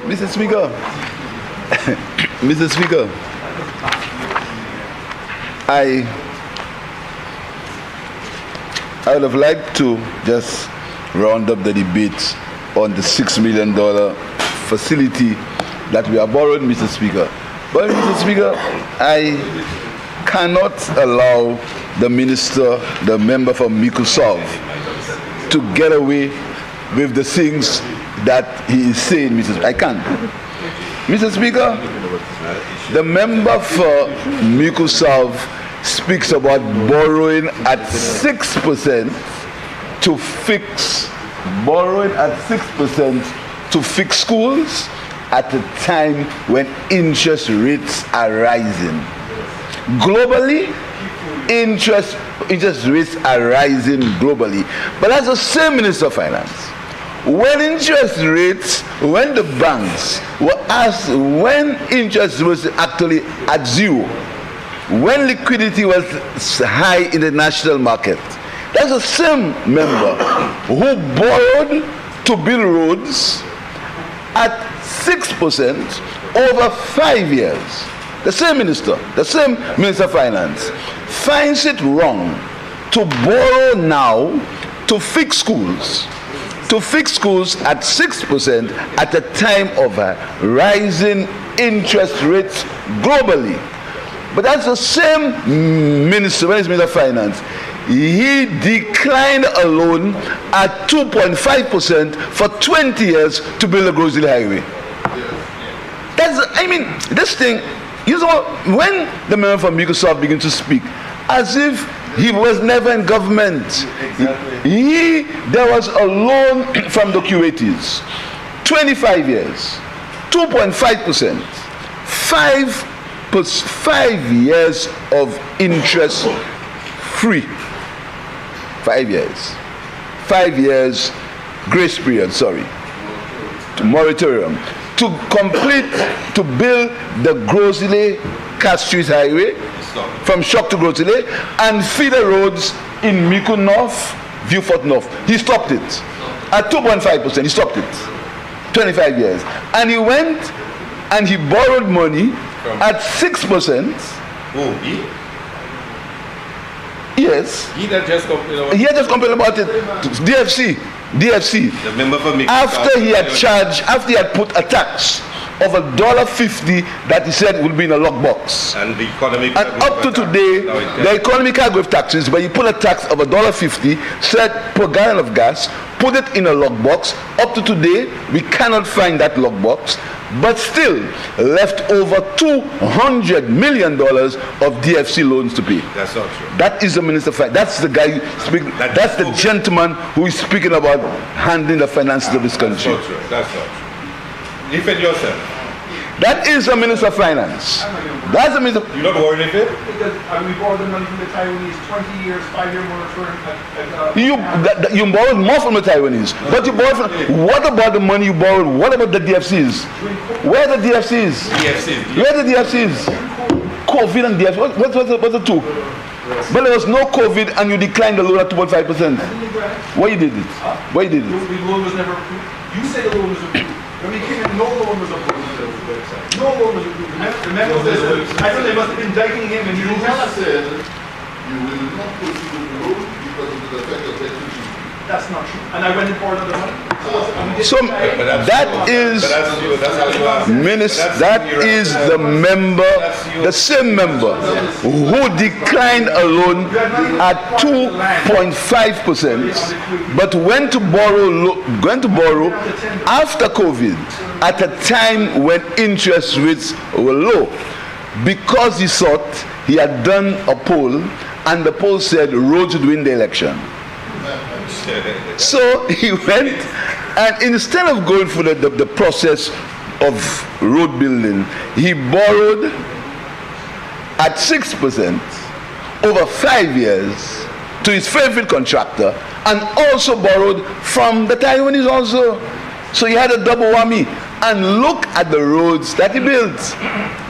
Mr. Speaker, Mr. Speaker, I would have liked to just round up the debate on the $6 million facility that we are borrowing, Mr. Speaker. But, Mr. Speaker, I cannot allow the minister, the member from Mikusov, to get away with the things that he is saying, Mr. Speaker. I can't. Mr. Speaker, the member for Mikusov speaks about borrowing at 6% to fix, schools at a time when interest rates are rising. Globally, interest rates are rising globally. But as the same Minister of Finance, when the banks were asked when interest was actually at zero, when liquidity was high in the national market, that's the same member who borrowed to build roads at 6% over 5 years. The same Minister of Finance, finds it wrong to borrow now to fix schools at 6% at a time of rising interest rates globally. But that's the same minister, when he's Minister of Finance, he declined a loan at 2.5% for 20 years to build a Groseley Highway. This thing, when the member from Microsoft began to speak, as if he was never in government. Exactly. There was a loan from the Kuwaitis, 25 years, 2.5%, 5 years of interest free. 5 years. 5 years grace period, to moratorium. To build the Groseley Street Highway from Shock to Groseley and feeder roads in Miku North, Viewfort North. He stopped it at 2.5%. He stopped it. 25 years. And he went and he borrowed money at 6%. Oh, he? Yes. He had just complained about it. DFC. The member for Miku. After he had put a tax of $1.50 that he said would be in a lockbox. And the economic up to today, the economic with taxes, but you put a tax of $1.50, said per gallon of gas, put it in a lockbox. Up to today, we cannot find that lockbox, but still left over $200 million of DFC loans to pay. That's not true. That is the Minister of Finance. That's the guy speaking. That's the gentleman who is speaking about handling the finances of this country. That's not true. Defend yourself. That is the Minister of Finance. That's the Minister. You're not worried if it? Because we borrowed the money from the Taiwanese, 20 years, 5-year moratorium. You borrowed more from the Taiwanese, but you borrowed from. What about the money you borrowed? What about the DFCs? Where are the DFCs? Where are the DFCs? COVID and DFC. What's the two? But there was no COVID and you declined the loan at 2.5%. Why you did it? Why you did it? The loan was never approved. You say the loan was approved. When we came in, no loan was approved. No loan was approved. The memo says, I thought they must have been indicting him and you didn't tell us. You will not proceed with the loan because of the effect of that. That's not true. And I went and borrowed the money. So that is the member, the same member who declined a loan at 2.5%, but went to borrow after COVID at a time when interest rates were low, because he thought he had done a poll and the poll said roads would win the election. So he went, and instead of going through the process of road building, he borrowed at 6% over 5 years to his favorite contractor, and also borrowed from the Taiwanese also. So he had a double whammy. And look at the roads that he built,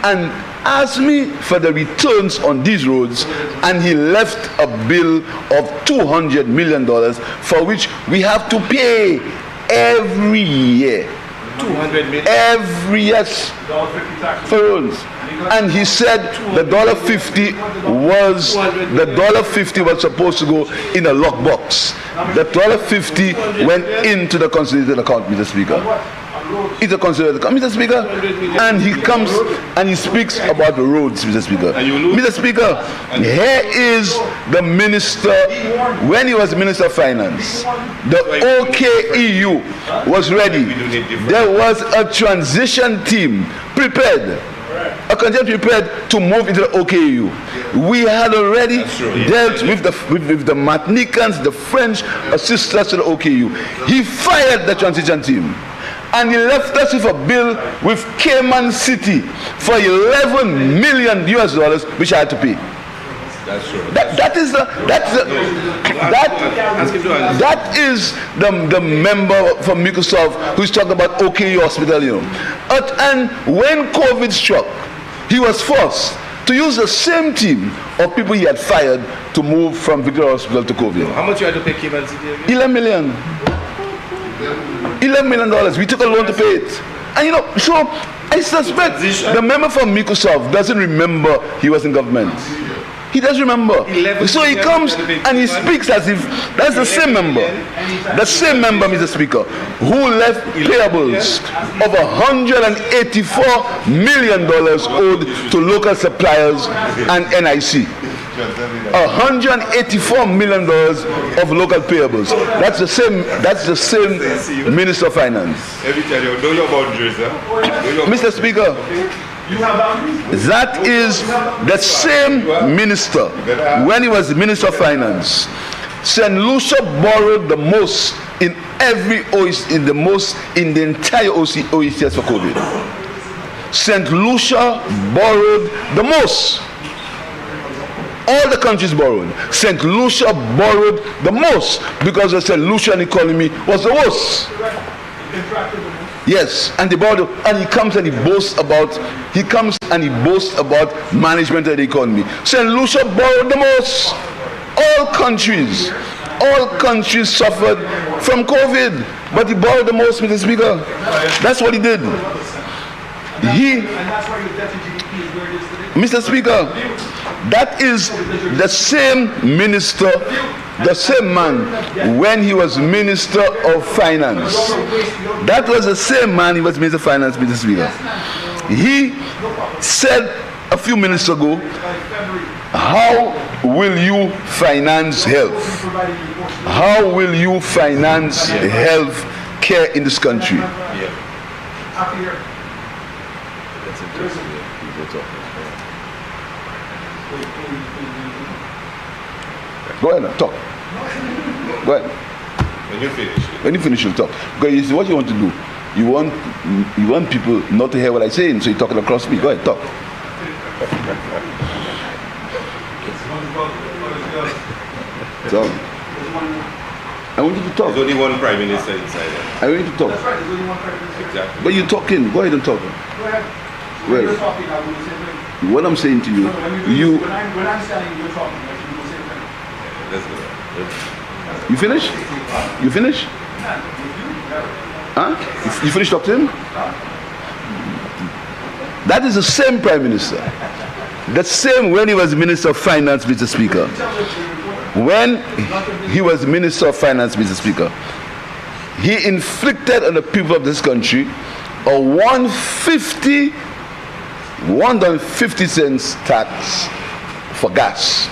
and asked me for the returns on these roads, and he left a bill of $200 million for which we have to pay every year. 200 million. Every year for roads. And he said the $50 was supposed to go in a lockbox. The $50 went into the consolidated account, Mr. Speaker. It's a consolidated account, Mr. Speaker. And he comes and he speaks about the roads, Mr. Speaker. Mr. Speaker, here is the minister, when he was Minister of Finance, the OKEU was ready. There was a transition team prepared. A contingent prepared to move into the OKU. We had already dealt with the Martinicans, the French assistants to the OKU. He fired the transition team. And he left us with a bill with Cayman City for $11 million US, which I had to pay. That's true. That is the member from Microsoft who's talking about OKU Hospital, you know. And when COVID struck, he was forced to use the same team of people he had fired to move from Victoria Hospital to COVID. How much you had to pay Cayman City again? $11 million. $11 million. We took a loan to pay it. And you know, so I suspect the member from Microsoft doesn't remember he was in government. He does remember. So he comes and he speaks as if that's the same member. The same member, Mr. Speaker, who left payables of $184 million owed to local suppliers and NIC. $184 million of local payables. That's the same Minister of Finance. Every time you know your boundaries, Mr. Speaker, that is the same minister when he was Minister of Finance. St. Lucia borrowed the most in every in the entire OECS for COVID. St. Lucia borrowed the most. All the countries borrowed. St. Lucia borrowed the most because the St. Lucian economy was the worst. Yes, and they borrowed, and he comes and he boasts about management of the economy. St. Lucia borrowed the most. All countries suffered from COVID, but he borrowed the most, Mr. Speaker. That's what he did. Mr. Speaker, that is the same minister, the same man when he was Minister of Finance. That was the same man he was Minister of Finance, Mr. Speaker. He said a few minutes ago, how will you finance health? How will you finance health care in this country? That's interesting. Go ahead, talk. Go ahead. When you finish, you'll talk. Because you see what you want to do. You want people not to hear what I'm saying, so you're talking across me. Go ahead, talk. So, I want you to talk. There's only one Prime Minister inside there. I want you to talk. That's right, there's only one Prime Minister. Exactly. But you're talking. Go ahead and talk. Go ahead. Well, When you're talking, I will do the same thing. what I'm saying to you, When I'm standing, you're talking, I should do the same thing. Let's go. you finish? You finish? Huh? You finish talking to him? That is the same Prime Minister. The same when he was Minister of Finance, Mr. Speaker. When he was Minister of Finance, Mr. Speaker, he inflicted on the people of this country a 150 cents tax for gas.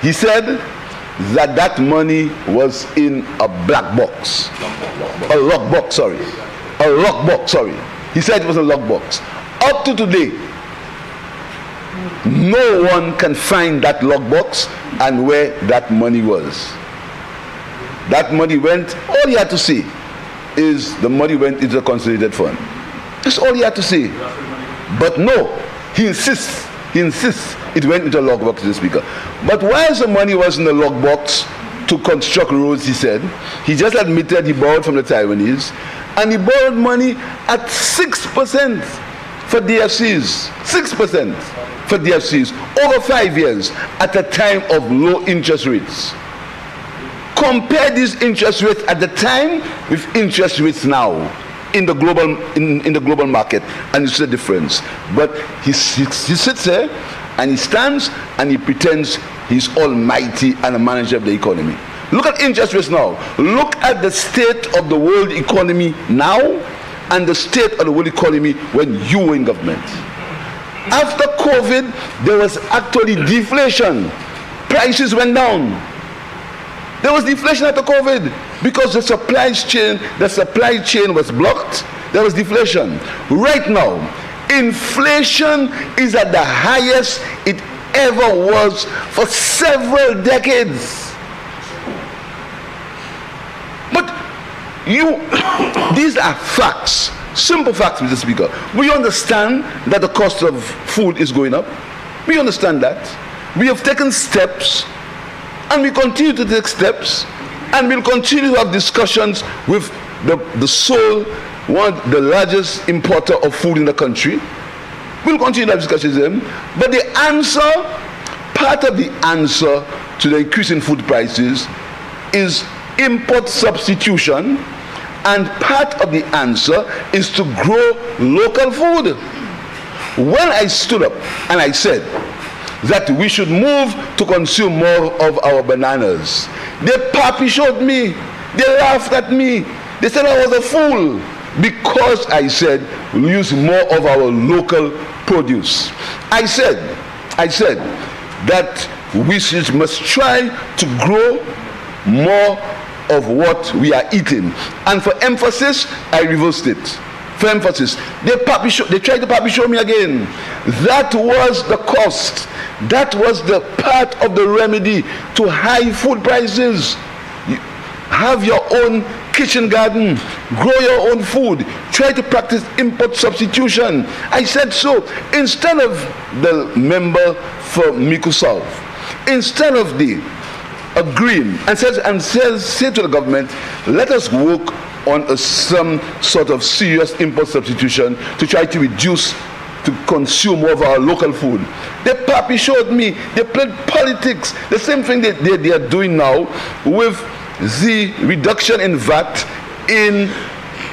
He said that money was in a black box. A lockbox, sorry. A lockbox, sorry. He said it was a lockbox. Up to today, no one can find that lockbox and where that money was. That money went, all he had to say is the money went into the consolidated fund. That's all he had to say. But no, he insists it went into a lockbox, Mr. Speaker. But while the money was in the lockbox to construct roads, he said, he just admitted he borrowed from the Taiwanese, and he borrowed money at 6% for DFCs. 6% for DFCs over 5 years at a time of low interest rates. Compare these interest rates at the time with interest rates now in the global market, and you see the difference. But he sits there and he stands and he pretends he's almighty and a manager of the economy. Look at interest rates now. Look at the state of the world economy now and the state of the world economy when you were in government. After COVID, there was actually deflation. Prices went down. There was deflation after COVID because the supply chain was blocked. There was deflation. Right now, inflation is at the highest it ever was for several decades. But these are facts, simple facts, Mr. Speaker. We understand that the cost of food is going up. We understand that. We have taken steps, and we continue to take steps, and we'll continue to have discussions with the the largest importer of food in the country. We'll continue to have discussions with them. But the answer, part of the answer to the increase in food prices is import substitution, and part of the answer is to grow local food. When I stood up and I said that we should move to consume more of our bananas, they pappy showed me, they laughed at me, they said I was a fool because I said we'll use more of our local produce. I said that we must try to grow more of what we are eating, and for emphasis I reversed it. For emphasis, they tried to pappy show me again. That was the cost. That was the part of the remedy to high food prices. Have your own kitchen garden, grow your own food, try to practice import substitution. I said so. Instead of the member for Miku South, instead of the agreeing and say to the government, let us work on some sort of serious import substitution to try to reduce, to consume more of our local food. The pappy showed me, they played politics. The same thing they are doing now with the reduction in VAT in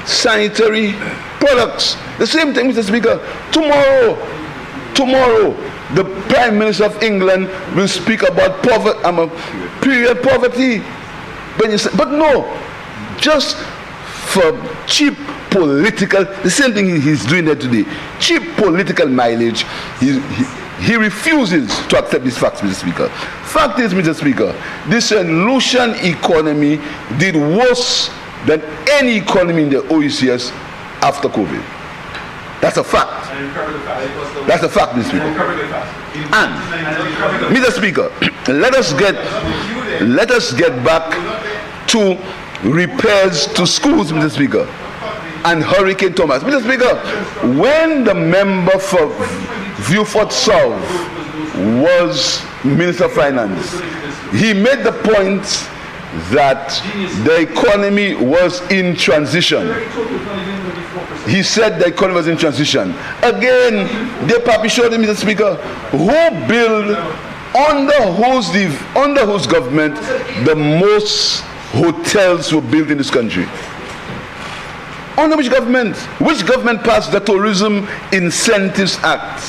sanitary products. The same thing, Mr. Speaker. Tomorrow, the Prime Minister of England will speak about period poverty. But no, just for cheap political, the same thing he's doing there today, cheap political mileage, he refuses to accept these facts, Mr. Speaker. Fact is, Mr. Speaker, the solution economy did worse than any economy in the OECS after COVID. That's a fact. That's a fact, Mr. Speaker. And, Mr. Speaker, let us get back to repairs to schools, Mr. Speaker, and Hurricane Thomas. Mr. Speaker, when the member for Viewfort South was Minister of Finance, he made the point that the economy was in transition. He said the economy was in transition. Again, they probably showed him, Mr. Speaker, who built, under whose government the most hotels were built in this country. Under which government? Which government passed the Tourism Incentives Act?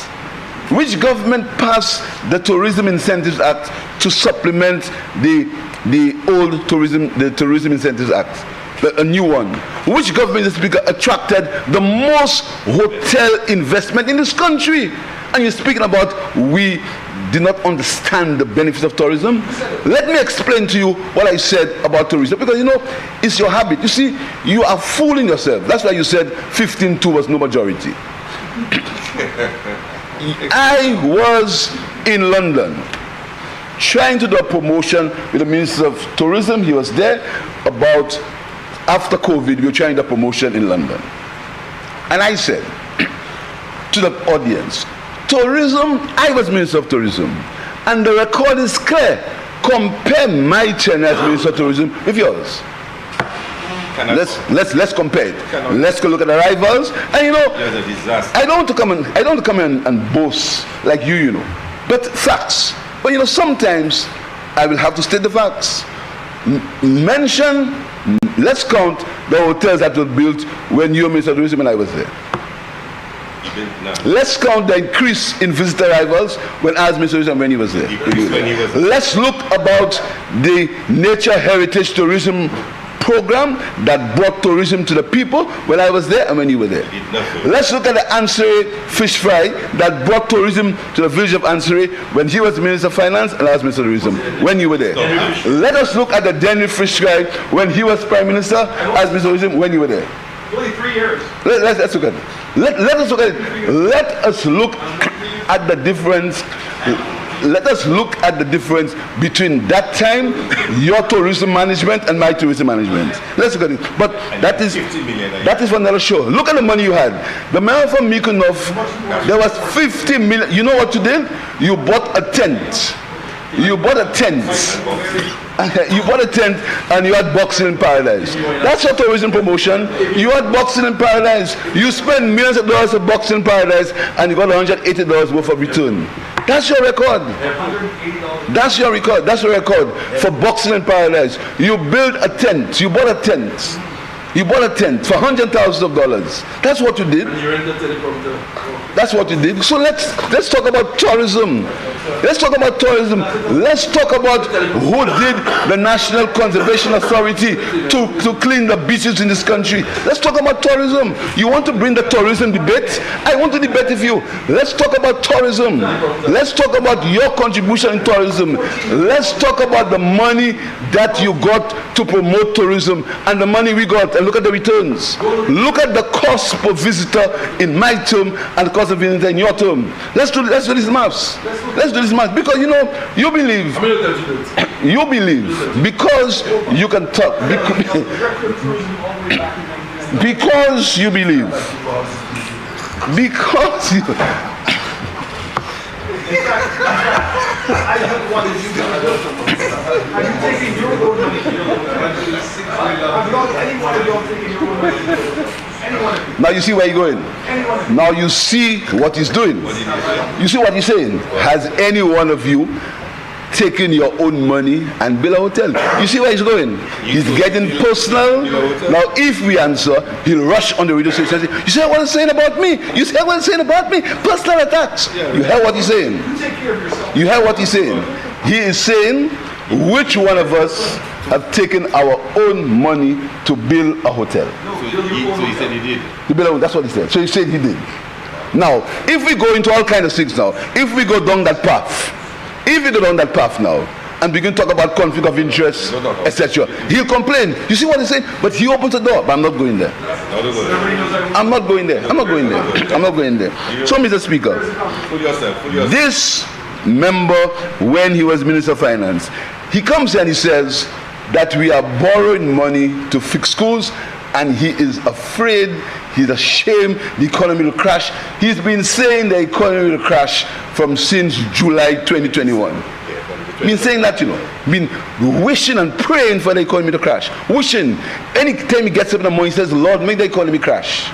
Which government passed the Tourism Incentives Act to supplement the old Tourism Incentives Act? A new one. Which government, Mr. Speaker, attracted the most hotel investment in this country? And you're speaking about we did not understand the benefits of tourism. Let me explain to you what I said about tourism, because it's your habit. You see, you are fooling yourself. That's why you said 15-2 was no majority. I was in London trying to do a promotion with the Minister of Tourism. He was there. About after COVID, we were trying the promotion in London. And I said to the audience, tourism, I was Minister of Tourism, and the record is clear. Compare my tenure as Minister of Tourism with yours. Let's compare it. Let's go look at the rivals. And there's a disaster. I don't want to come in and boast like you, but facts. But sometimes I will have to state the facts. mention, let's count the hotels that were built when you, Mr. Tourism, and I was there. Let's count the increase in visitor arrivals when I was Mr. Tourism when he was there. Let's look about the nature heritage tourism program that brought tourism to the people when I was there and when you were there. Let's look at the Ansari fish fry that brought tourism to the village of Ansari when he was Minister of Finance and I was Minister of Tourism when you were there. Let us look at the Denny fish fry when he was Prime Minister as Minister of Tourism when you were there. Only 3 years. Let's look at it. Let us look at it. Let us look at the difference. Let us look at the difference between that time, your tourism management, and my tourism management. Let's look at it. But that is for another show. Look at the money you had. The man from Mykonos, there was 50 million. You know what you did? You bought a tent. You bought a tent. You bought a tent and you had boxing in paradise. That's your tourism promotion. You had boxing in paradise. You spent millions of dollars of boxing in paradise and you got $180 worth of return. That's your record. That's your record. That's your record for boxing in paradise. You built a tent. You bought a tent. You bought a tent for $100,000. That's what you did. That's what you did. So let's talk about tourism. Let's talk about tourism. Let's talk about who did the National Conservation Authority to clean the beaches in this country. Let's talk about tourism. You want to bring the tourism debate? I want to debate with you. Let's talk about tourism. Let's talk about your contribution in tourism. Let's talk about the money that you got to promote tourism and the money we got, and look at the returns. Look at the cost per visitor in my term and the cost of visitor in your term. Let's do this maths. Let's do this maths, because you believe because you can talk, because you believe, because you I have wanted you to are you taking your own money? Have not anyone of you taking your own money? Anyone? Now you see where you're going. Now you see what he's doing. You see what he's saying. Has any one of you taken your own money and build a hotel? You see where he's going. He's getting personal. Now if we answer, he'll rush on the radio station and say, you see what he's saying about me? You see what he's saying about me? Personal attacks. You hear what he's saying. You hear what he's saying. He is saying, which one of us have taken our own money to build a hotel? So he said he did. To build a, that's what he said. So he said he did. Now, if we go into all kinds of things now, if we go down that path, now and begin to talk about conflict of interest, etc., he'll complain. You see what he's saying? But he opens the door. But I'm not going there. I'm not going there. I'm not going there. I'm not going there. So, Mr. Speaker, this member, when he was Minister of Finance, he comes here and he says that we are borrowing money to fix schools, and he is afraid, he's ashamed the economy will crash. He's been saying the economy will crash since July 2021. Been saying that, been wishing and praying for the economy to crash. Wishing. Anytime he gets up in the morning, he says, Lord, make the economy crash.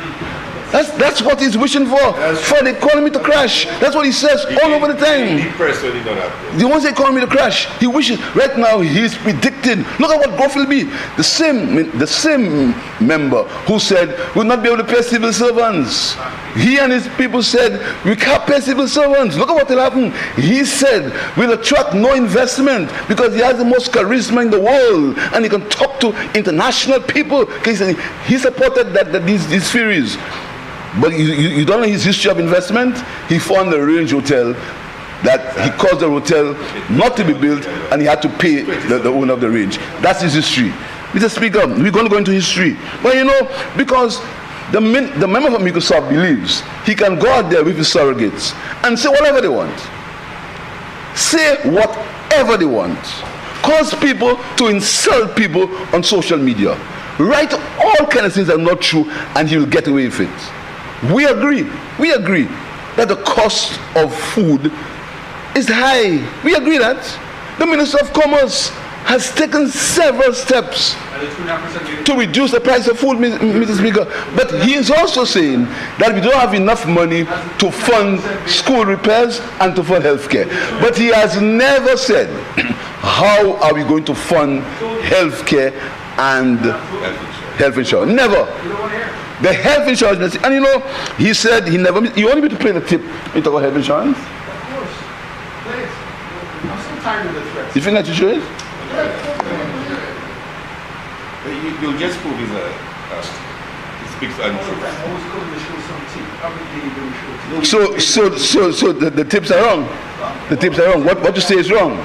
That's what he's wishing for the economy to crash. That's what he says all over the time. He wants the economy to crash. He wishes. Right now, he's predicting. Look at what growth will be. The same member who said we'll not be able to pay civil servants. He and his people said we can't pay civil servants. Look at what will happen. He said we'll attract no investment because he has the most charisma in the world and he can talk to international people. He supported these theories. But you don't know his history of investment. He found the Range Hotel that he caused the hotel not to be built, and he had to pay the owner of the Range. That's his history. Mr. Speaker, we're going to go into history. But because the member of Microsoft believes he can go out there with his surrogates and say whatever they want. Say whatever they want. Cause people to insult people on social media. Write all kinds of things that are not true, and he will get away with it. We agree that the cost of food is high. We agree that. The Minister of Commerce has taken several steps to reduce the price of food, Mr. Speaker. But he is also saying that we don't have enough money to fund school repairs and to fund health care. But he has never said how are we going to fund health care and health insurance? Never. The health insurance, and you know, he said he never, you want me to play the tip in talk about health insurance? Of course. Play it. I'm so tired of the threats. You think that you should? You'll just prove he speaks untruth. So the tips are wrong. The tips are wrong. What you say is wrong.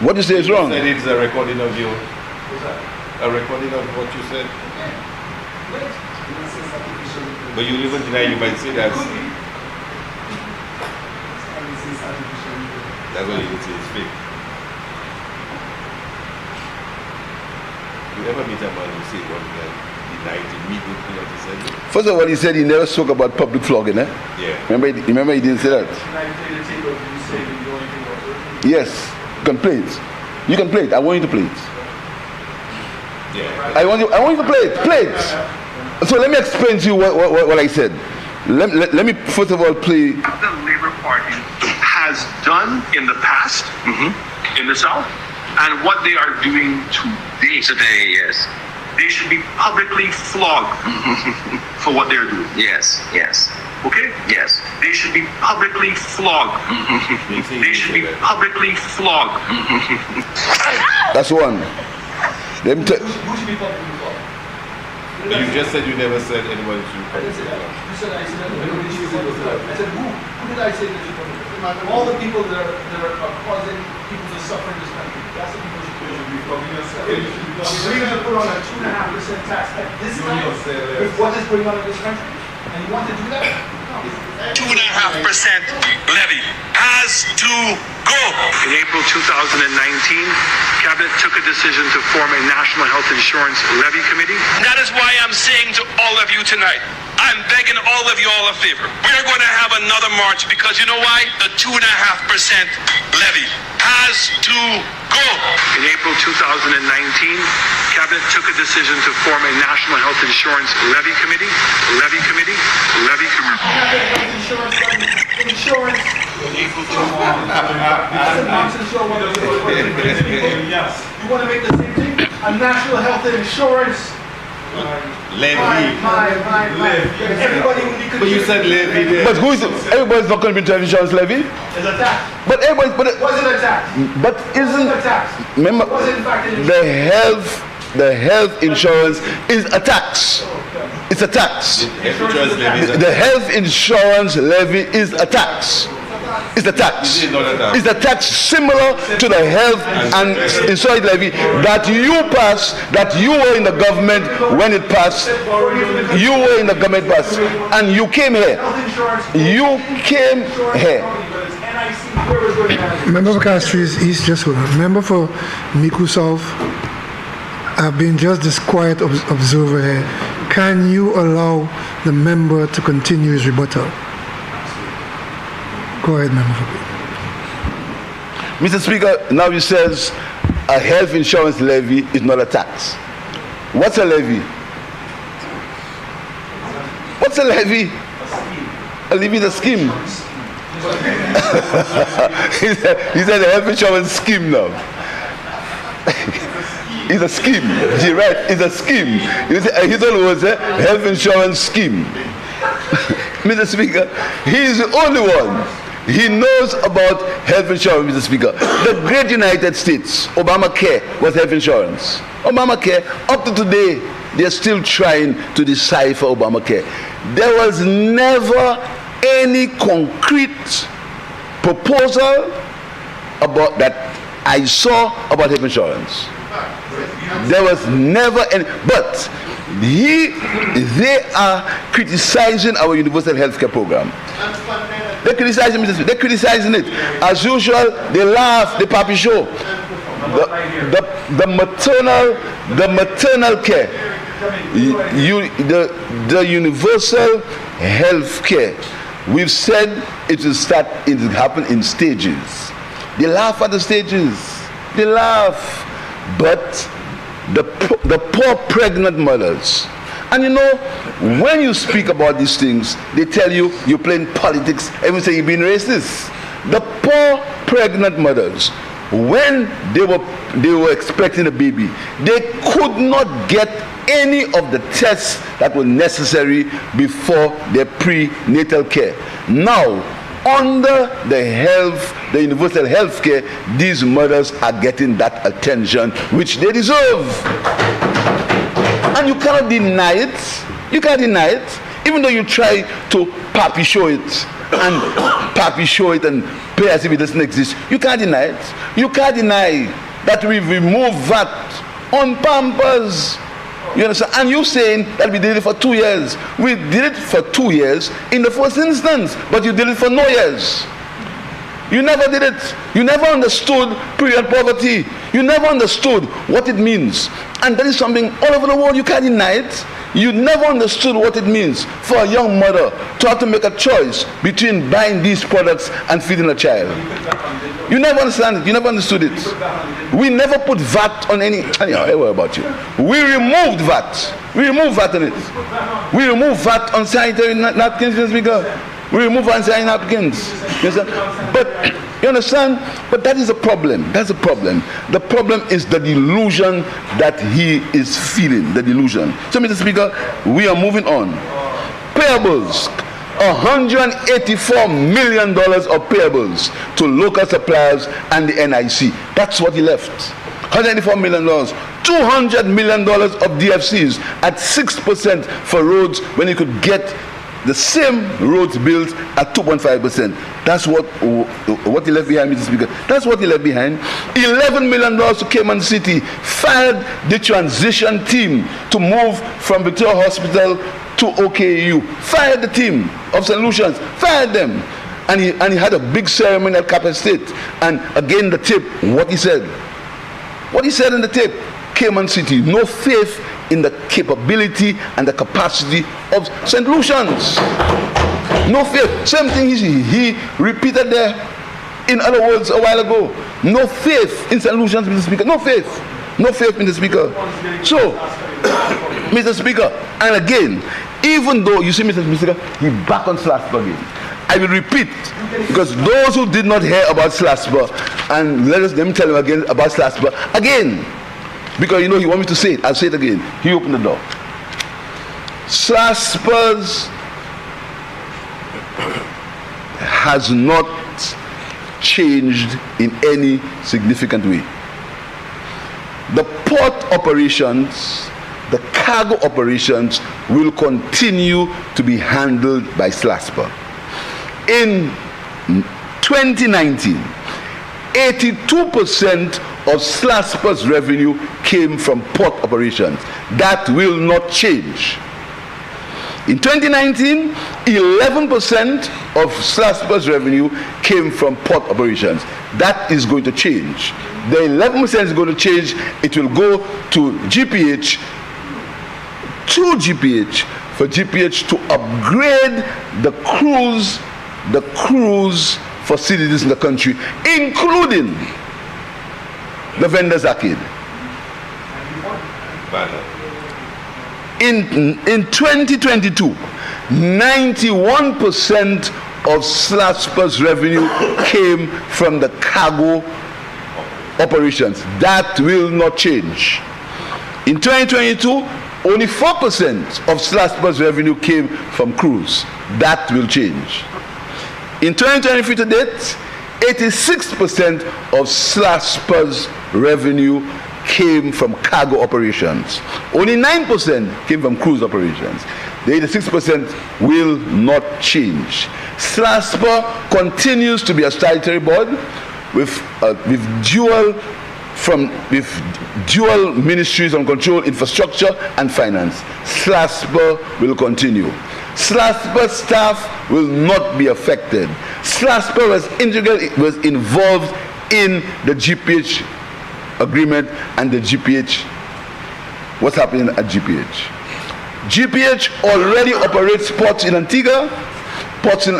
What you say is wrong. You said it's a recording of you. A recording of what you said. But you even deny, you might say that. That's what you would say is fake. You never meet a man who said one guy denied immediately what he said. First of all, he said he never spoke about public flogging, eh? Yeah. Remember he didn't say that? Yes. You can play it. You can play it. I want you to play it. Yeah. I want you to play it. Play it. So let me explain to you what I said. Let me first of all play. The Labour Party has done in the past in the South, and what they are doing today. Today, yes. They should be publicly flogged for what they're doing. Yes, yes. Okay? Yes. They should be publicly flogged. They should be publicly flogged. That's one. Let me tell. Who should be publicly flogged? You just said you never said anyone should I didn't say that. You said I said everybody should be publicly flogged. I said who? Who did I say that should be publicly flogged? All the people that are causing people to suffer in this country. That's the people who should be flogged. We're going to put on a 2.5% tax at this time with what is going on in this country, and you want to do that? No. 2.5% levy has to go. In April 2019, Cabinet took a decision to form a National Health Insurance Levy Committee. That is why I'm saying to all of you tonight, I'm begging all of you all a favor. We're going to have another march because you know why? The 2.5% levy has to go. In April 2019, Cabinet took a decision to form a National Health Insurance Levy Committee. Levy Committee. Levy Committee. Insurance. Yes. You want to make the same thing? A national health insurance. Levy. Everybody will be. But you said levy there. But who is it? Everybody's not going to be health insurance levy. It's a tax. But everybody. Was it a tax? But isn't a tax? remember Was it in fact an the health insurance is a tax. It's a tax. Insurance levy is a The health insurance levy is a tax. It's a tax. It is not a tax. It's a tax similar to the health and insurance levy that you passed, that you were in the government when it passed. You were in the government passed, and you came here. You came here. Member for Castries, East just hold on. Member for Miku South, I've been just this quiet observer here. Can you allow the member to continue his rebuttal? Go ahead, member for Mr. Speaker, now he says a health insurance levy is not a tax. What's a levy? What's a levy? A levy is a scheme. he said a health insurance scheme now. It's a scheme. You're right. It's a scheme. He thought it was a health insurance scheme. Mr. Speaker, he is the only one. He knows about health insurance, Mr. Speaker. The great United States, Obamacare was health insurance. Obamacare, up to today, they're still trying to decipher Obamacare. There was never any concrete proposal about that I saw about health insurance. There was never any, but they are criticizing our universal health care program. They're criticizing it. They're criticizing it. As usual, they laugh, the puppy show. The maternal care, the universal health care. We've said it will happen in stages. They laugh at the stages. They laugh. But the poor pregnant mothers, and you know, when you speak about these things, they tell you you're playing politics and you say you're being racist. The poor pregnant mothers when they were expecting a baby, they could not get any of the tests that were necessary before their prenatal care. Now, under the universal health care, these mothers are getting that attention which they deserve. And you cannot deny it. You can't deny it. Even though you try to pappy show it and play as if it doesn't exist, you can't deny it. You can't deny that we've removed VAT on Pampers. You understand? And you saying that we did it for 2 years. We did it for 2 years in the first instance, but you did it for no years. You never did it. You never understood period poverty. You never understood what it means. And that is something all over the world, you can't deny it. You never understood what it means for a young mother to have to make a choice between buying these products and feeding a child. You never understand it. You never understood it. We never put VAT on any. Anyhow, I worry about you. We removed VAT. We removed VAT on it. We removed VAT on sanitary napkins, Mr. Speaker. We remove sanitary napkins. You understand? But you understand? But that is a problem. That's a problem. The problem is the delusion that he is feeling. The delusion. So, Mr. Speaker, we are moving on. Payables. $184 million of payables to local suppliers and the NIC. That's what he left. $184 million. $200 million of DFCs at 6% for roads when he could get the same roads built at 2.5%. That's what he left behind, Mr. Speaker. That's what he left behind. $11 million to Cayman City. Fired the transition team to move from Victoria Hospital to OKU. Fired the team of solutions. Fired them. And he had a big ceremony at Cap Estate. And again, the tape, what he said. What he said in the tape, Cayman City, no faith in the capability and the capacity of St. Lucians. No faith. Same thing he repeated there, in other words, a while ago. No faith in St. Lucians, Mr. Speaker. No faith. No faith, Mr. Speaker. So, Mr. Speaker, and again, even though, you see, Mr. Speaker, he back on SLASPA again. I will repeat, because those who did not hear about SLASPA, and let me tell you again about SLASPA, again, because you know he want me to say it. I'll say it again. He opened the door. SLASPA has not changed in any significant way. The port operations, the cargo operations will continue to be handled by SLASPA. In 2019, 82% of SLASPA's revenue came from port operations. That will not change. In 2019, 11% of SLASPA's revenue came from port operations. That is going to change. The 11% is going to change. It will go to GPH, for GPH to upgrade the cruise facilities in the country, including the vendors arcade. In 2022, 91% of SLASPA's revenue came from the cargo operations. That will not change. In 2022, only 4% of SLASPA's revenue came from cruise. That will change. In 2023 to date, 86% of SLASPA's revenue came from cargo operations. Only 9% came from cruise operations. The 86% will not change. SLASPA continues to be a statutory board with dual ministries on control, infrastructure and finance. SLASPA will continue. SLASPA staff will not be affected. SLASPA was involved in the GPH agreement and the GPH, what's happening at GPH. GPH already operates ports in Antigua, ports in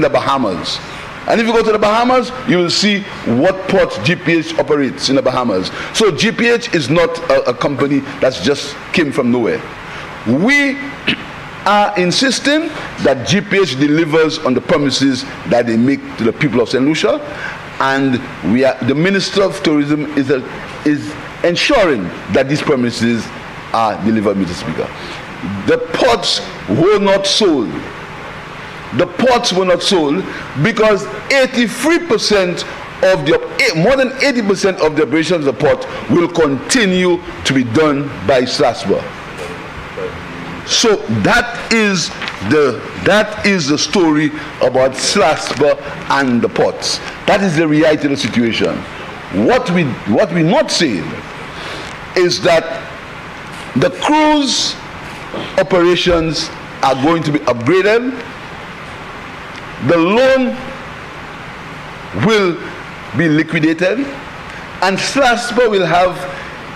the Bahamas. And if you go to the Bahamas, you will see what port GPH operates in the Bahamas. So GPH is not a company that's just came from nowhere. We are insisting that GPH delivers on the promises that they make to the people of St. Lucia, and the Minister of Tourism is ensuring that these premises are delivered, Mr. Speaker. The pots were not sold. The pots were not sold because 83% more than 80% of the operations of the port will continue to be done by Strasbourg. So that is the story about Strasbourg and the ports. That is the reality of the situation. What we're not saying is that the cruise operations are going to be upgraded. The loan will be liquidated, and Strasbourg will have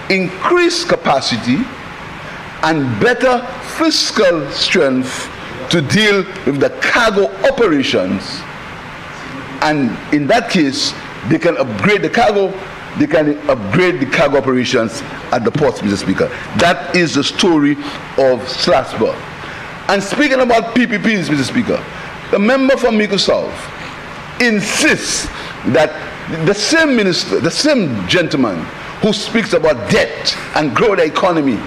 increased capacity and better fiscal strength to deal with the cargo operations. And in that case, they can upgrade the cargo operations at the ports, Mr. Speaker. That is the story of Strasbourg. And speaking about PPPs, Mr. Speaker, the member from Mico South insists that the same minister, the same gentleman who speaks about debt and grow the economy,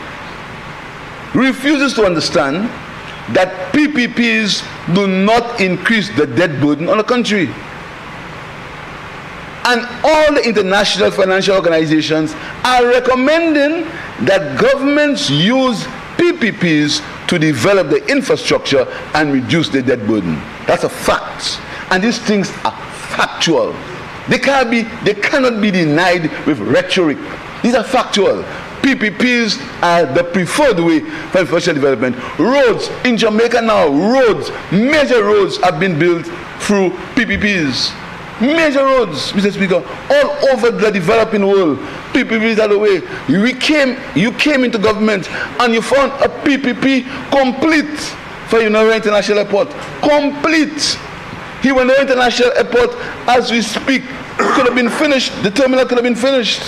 refuses to understand that PPPs do not increase the debt burden on the country. And all the international financial organizations are recommending that governments use PPPs to develop the infrastructure and reduce the debt burden. That's a fact. And these things are factual. They cannot be denied with rhetoric. These are factual. PPPs are the preferred way for infrastructure development. Roads in Jamaica now, major roads have been built through PPPs. Major roads, Mr. Speaker, all over the developing world. PPPs are the way. You came into government and you found a PPP complete for United International Airport. Complete. United International Airport, as we speak, could have been finished. The terminal could have been finished.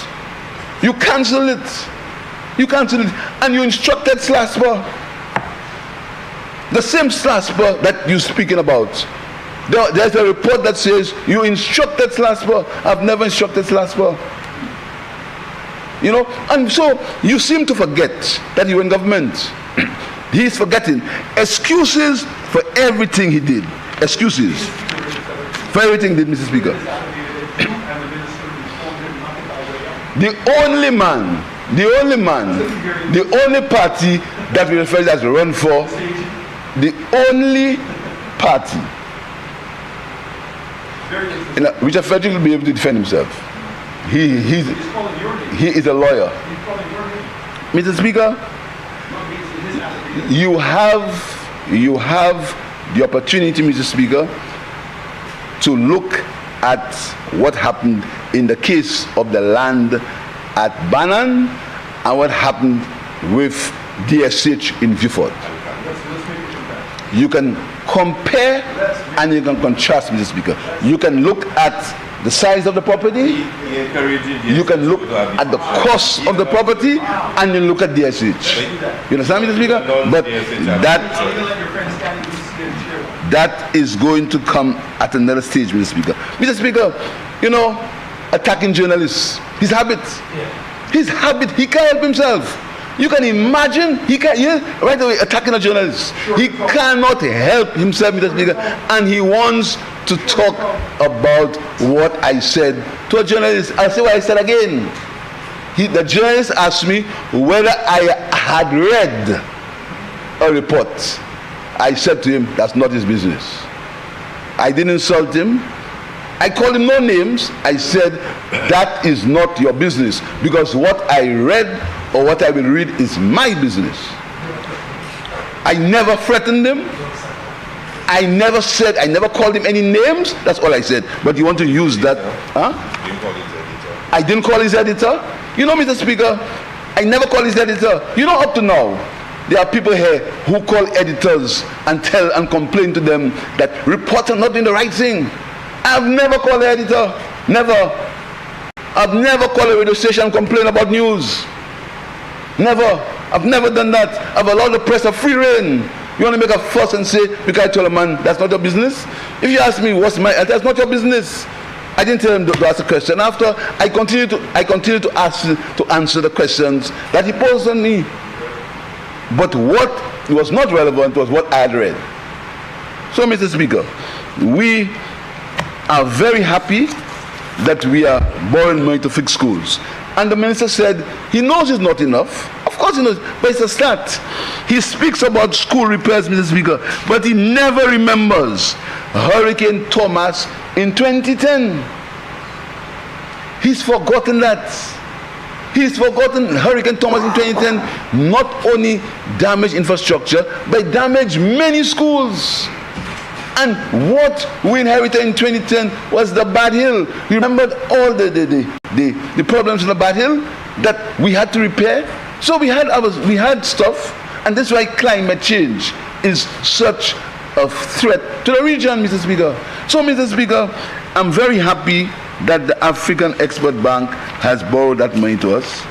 You cancelled it. And you instructed Strasbourg. The same Strasbourg that you're speaking about. There's a report that says you instructed Strasbourg. I've never instructed Strasbourg. You know, and so you seem to forget that you're in government. He's forgetting excuses for everything he did. Excuses for everything he did, Mr. Speaker. The only party that we refer as run for, the only party Richard Frederick will be able to defend himself. He is a lawyer. Mr. Speaker, you have the opportunity, Mr. Speaker, to look at what happened in the case of the land at Bannan and what happened with DSH in Viewford. You can compare and you can contrast, Mr. Speaker. You can look at the size of the property, you can look at the cost of the property, and you look at DSH. You understand, Mr. Speaker? But that is going to come at another stage, Mr. Speaker. Mr. Speaker, you know, attacking journalists, his habit, he can't help himself. You can imagine, right away attacking a journalist. He cannot help himself, Mr. Speaker, and he wants to talk about what I said to a journalist. I'll say what I said again. The journalist asked me whether I had read a report. I said to him, that's not his business. I didn't insult him. I called him no names. I said, that is not your business, because what I read or what I will read is my business. I never threatened him. I never called him any names. That's all I said. But you want to use that? Huh? I didn't call his editor. You know, Mr. Speaker, I never called his editor. You know, up to now, there are people here who call editors and tell and complain to them that reports are not doing the right thing. I've never called the editor. Never. I've never called a radio station and complained about news. Never. I've never done that. I've allowed the press a free rein. You want to make a fuss and say, because I told a man, that's not your business? If you ask me, that's not your business. I didn't tell him to ask the question. After, I continued to answer the questions that he posed on me. But what was not relevant was what I had read. So, Mr. Speaker, we are very happy that we are borrowing money to fix schools. And the minister said he knows it's not enough. Of course he knows, but it's a start. He speaks about school repairs, Mr. Speaker, but he never remembers Hurricane Thomas in 2010. He's forgotten that. He's forgotten Hurricane Thomas in 2010 not only damaged infrastructure, but damaged many schools. And what we inherited in 2010 was the Bad Hill. You remember all the problems in the Bad Hill that we had to repair? So we had stuff, and that's why climate change is such a threat to the region, Mr. Speaker. So, Mr. Speaker, I'm very happy that the African Export Bank has borrowed that money to us.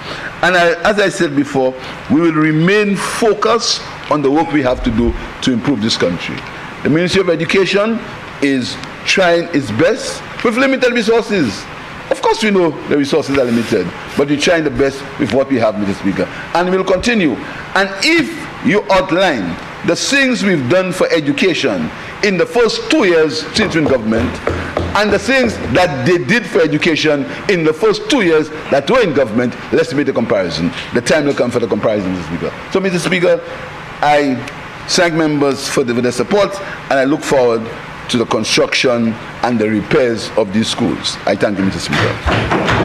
And as I said before, we will remain focused on the work we have to do to improve this country. The Ministry of Education is trying its best with limited resources. Of course we know the resources are limited, but we're trying the best with what we have, Mr. Speaker. And we'll continue. And if you outline the things we've done for education in the first 2 years since we're in government, and the things that they did for education in the first 2 years that were in government, let's make the comparison. The time will come for the comparison, Mr. Speaker. So, Mr. Speaker, I thank members for their support, and I look forward to the construction and the repairs of these schools. I thank you, Mr. Speaker.